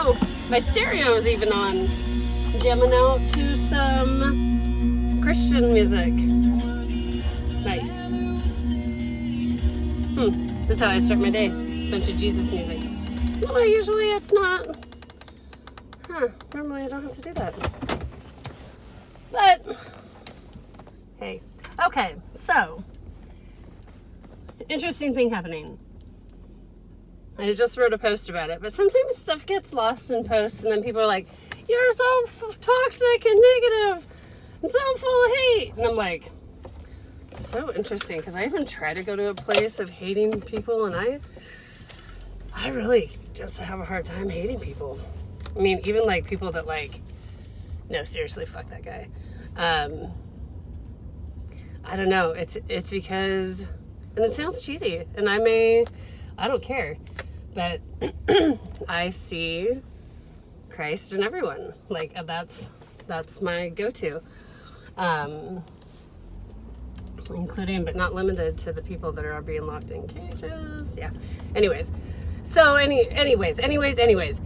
Oh, my stereo is even on. Jamming out to some Christian music. Nice. This is how I start my day. Bunch of Jesus music. No, usually it's not. Normally I don't have to do that. But, hey. Okay, so, interesting thing happening. I just wrote a post about it, but sometimes stuff gets lost in posts, and then people are like, you're so toxic and negative and so full of hate. And I'm like, so interesting, because I even try to go to a place of hating people, and I really just have a hard time hating people. I mean, even like people that like, no, seriously, fuck that guy. I don't know. It's because, and it sounds cheesy, and I don't care, but I see Christ in everyone. Like, that's my go-to, including but not limited to the people that are being locked in cages. Yeah. Anyways, so anyways isn't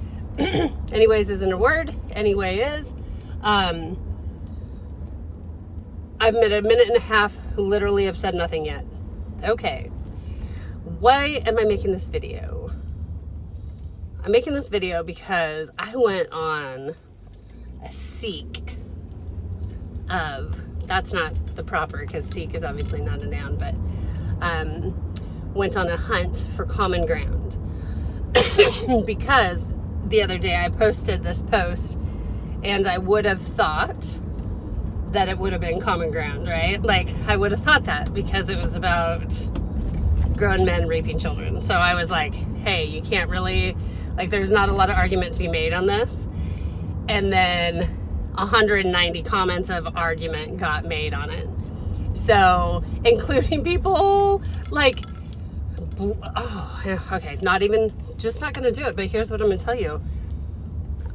a word. Anyway is. I've been a minute and a half, literally have said nothing yet. Okay. Why am I making this video? I'm making this video because I went on a seek of, that's not the proper, because seek is obviously not a noun, but went on a hunt for common ground. Because the other day I posted this post, and I would have thought that it would have been common ground, right? Like, I would have thought that because it was about grown men raping children. So I was like, hey, you can't really, like, there's not a lot of argument to be made on this. And then 190 comments of argument got made on it. So, including people like, oh, yeah, okay, not gonna do it, but here's what I'm gonna tell you.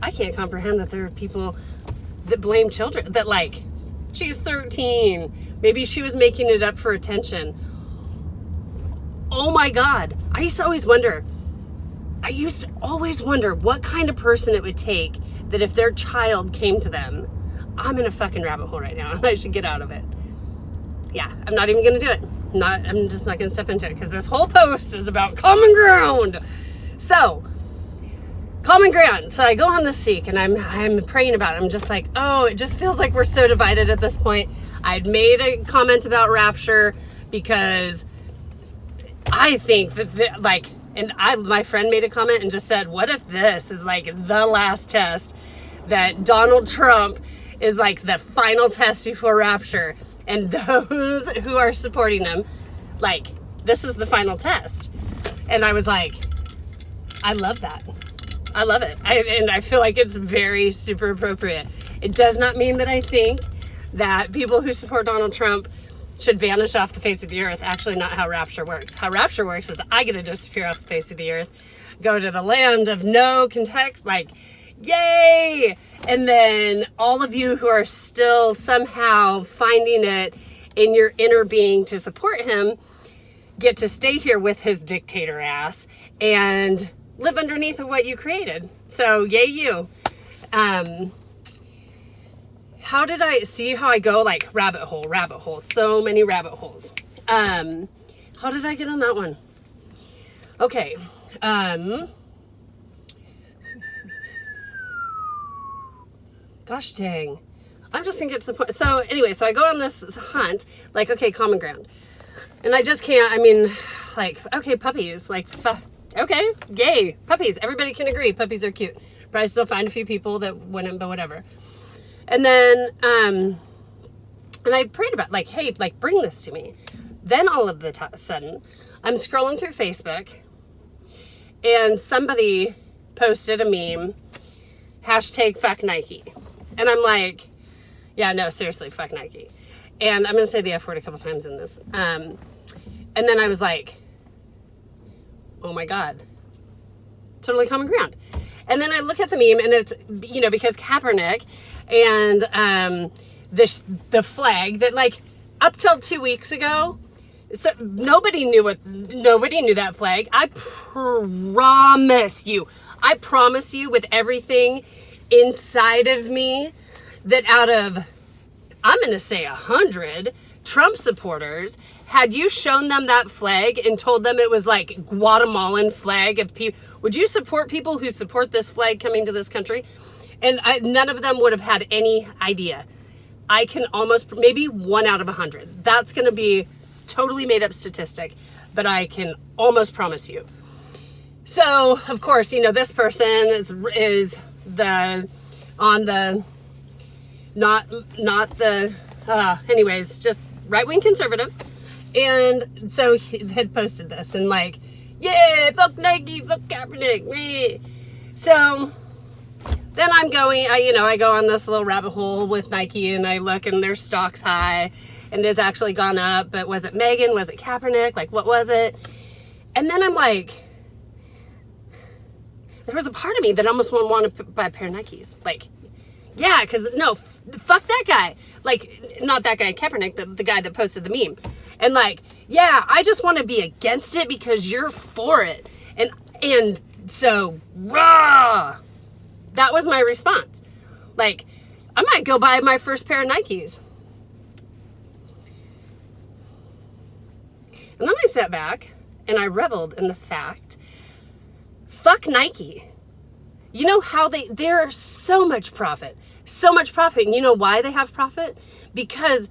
I can't comprehend that there are people that blame children, that like, she's 13, maybe she was making it up for attention. Oh my God, I used to always wonder what kind of person it would take that if their child came to them. I'm in a fucking rabbit hole right now, and I should get out of it. Yeah, I'm not even gonna do it. I'm just not gonna step into it, because this whole post is about common ground. So, common ground. So I go on the seek, and I'm praying about it. I'm just like, oh, it just feels like we're so divided at this point. I'd made a comment about rapture because I think that my friend made a comment and just said, what if this is like the last test, that Donald Trump is like the final test before rapture, and those who are supporting him, like, this is the final test. And I was like, I love that. I love it. And I feel like it's very super appropriate. It does not mean that I think that people who support Donald Trump should vanish off the face of the earth. Actually, not how rapture works. How rapture works is I get to disappear off the face of the earth, go to the land of no context, like, yay! And then all of you who are still somehow finding it in your inner being to support him get to stay here with his dictator ass and live underneath of what you created. So yay you. How did I see how I go, like, rabbit hole, so many rabbit holes. How did I get on that one? Okay. Gosh dang. I'm just gonna get to the point. So anyway, so I go on this hunt, like, okay, common ground. And I just can't, I mean, like, okay, puppies, like, okay, yay, puppies. Everybody can agree, puppies are cute. But I still find a few people that wouldn't, but whatever. And then, and I prayed about, like, hey, like, bring this to me. Then all of the sudden, I'm scrolling through Facebook, and somebody posted a meme, hashtag fuck Nike. And I'm like, yeah, no, seriously, fuck Nike. And I'm going to say the F word a couple times in this. And then I was like, oh my God, totally common ground. And then I look at the meme, and it's, you know, because Kaepernick and the flag that, like, up till 2 weeks ago, So nobody knew that flag. I promise you with everything inside of me that out of, I'm going to say 100 Trump supporters, had you shown them that flag and told them it was like Guatemalan flag of people, would you support people who support this flag coming to this country? And none of them would have had any idea. I can almost, maybe 1 out of 100. That's going to be totally made up statistic, but I can almost promise you. So of course, this person is the, on the, not the, anyways, just right-wing conservative. And so he had posted this and like, yeah, fuck Nike, fuck Kaepernick, me. So then I'm going, I go on this little rabbit hole with Nike and I look and their stock's high and it has actually gone up, but was it Megan? Was it Kaepernick? Like, what was it? And then I'm like, there was a part of me that almost wanted to buy a pair of Nikes. Like, yeah, because no, fuck that guy. Like, not that guy Kaepernick, but the guy that posted the meme. And like, yeah, I just want to be against it because you're for it. And so, rah! That was my response. Like, I might go buy my first pair of Nikes. And then I sat back and I reveled in the fact, fuck Nike. You know how there's so much profit. And you know why they have profit? Because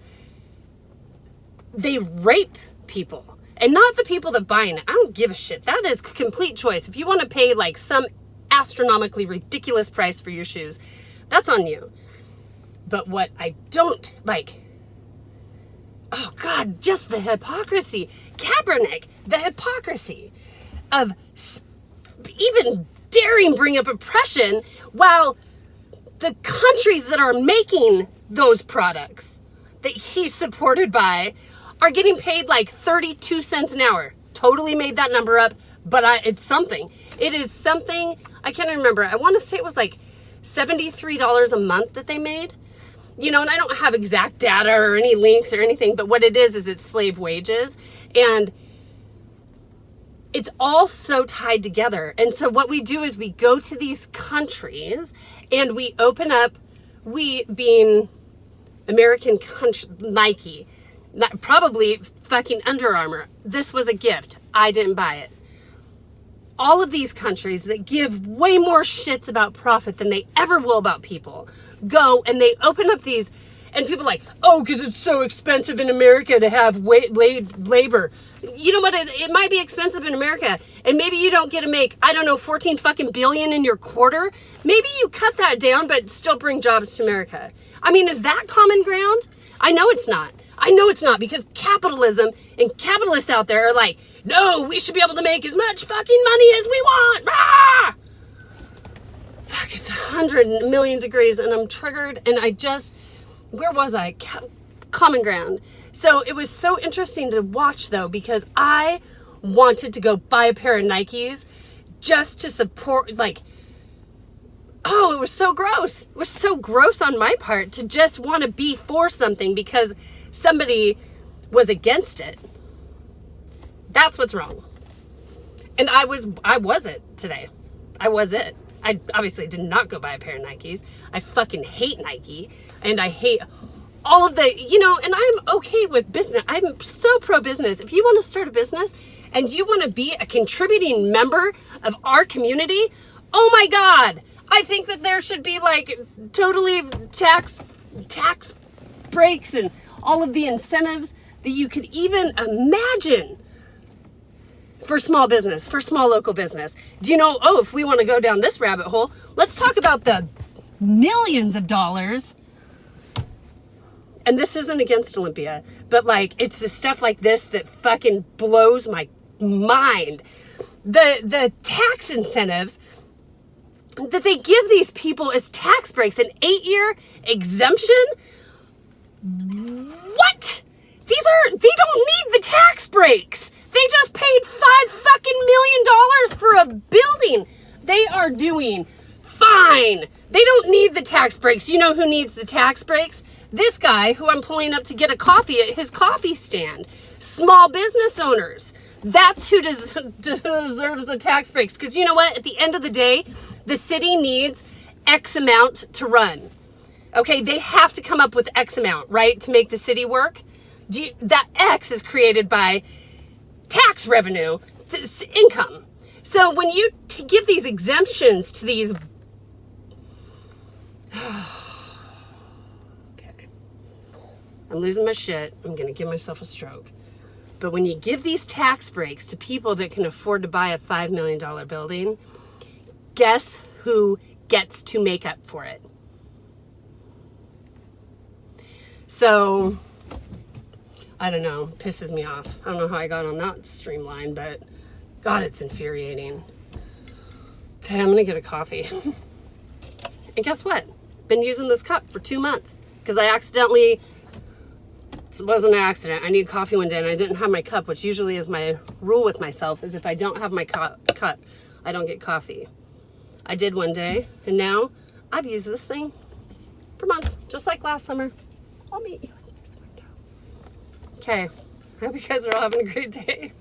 they rape people. And not the people that buy it. I don't give a shit. That is complete choice. If you want to pay like some astronomically ridiculous price for your shoes, that's on you. But what I don't like, oh God, just the hypocrisy. Kaepernick, the hypocrisy of even daring bring up oppression while the countries that are making those products that he's supported by are getting paid like 32 cents an hour. Totally made that number up, but it's something. It is something, I can't remember. I want to say it was like $73 a month that they made. And I don't have exact data or any links or anything, but what it is it's slave wages. And it's all so tied together. And so what we do is we go to these countries and we open up, we being American country, Nike, probably fucking Under Armour. This was a gift. I didn't buy it. All of these countries that give way more shits about profit than they ever will about people go and they open up these, and people are like, oh, because it's so expensive in America to have labor. You know what? It might be expensive in America, and maybe you don't get to make, 14 fucking billion in your quarter. Maybe you cut that down, but still bring jobs to America. I mean, is that common ground? I know it's not. Because capitalism and capitalists out there are like, no, we should be able to make as much fucking money as we want. Ah! Fuck, it's 100 million degrees and I'm triggered and where was I? Common ground. So it was so interesting to watch though, because I wanted to go buy a pair of Nikes just to support, like, oh, it was so gross. It was so gross on my part to just want to be for something because somebody was against it. That's what's wrong. And I was it today. I was it. I obviously did not go buy a pair of Nikes. I fucking hate Nike. And I hate all of the, and I'm okay with business. I'm so pro-business. If you want to start a business and you want to be a contributing member of our community, oh my God, I think that there should be like totally tax breaks and all of the incentives that you could even imagine for small business, for small local business. Do you know, if we want to go down this rabbit hole, let's talk about the millions of dollars. And this isn't against Olympia, but like, it's the stuff like this that fucking blows my mind. The tax incentives that they give these people as tax breaks, an 8-year exemption. What? They don't need the tax breaks. They just paid $5 million for a building. They are doing fine. They don't need the tax breaks. You know who needs the tax breaks? This guy who I'm pulling up to get a coffee at his coffee stand. Small business owners. That's who deserves the tax breaks. Because you know what? At the end of the day, the city needs X amount to run. Okay, they have to come up with X amount, right, to make the city work. That X is created by tax revenue, income. So when you give these exemptions to these... Okay. I'm losing my shit. I'm going to give myself a stroke. But when you give these tax breaks to people that can afford to buy a $5 million building, guess who gets to make up for it? So, I don't know, pisses me off. I don't know how I got on that streamline, but God, it's infuriating. Okay, I'm gonna get a coffee. And guess what? Been using this cup for 2 months because I accidentally, it wasn't an accident. I needed coffee one day and I didn't have my cup, which usually is my rule with myself, is if I don't have my cup, I don't get coffee. I did one day, and now I've used this thing for months, just like last summer. I'll meet you in this window. Okay, I hope you guys are all having a great day.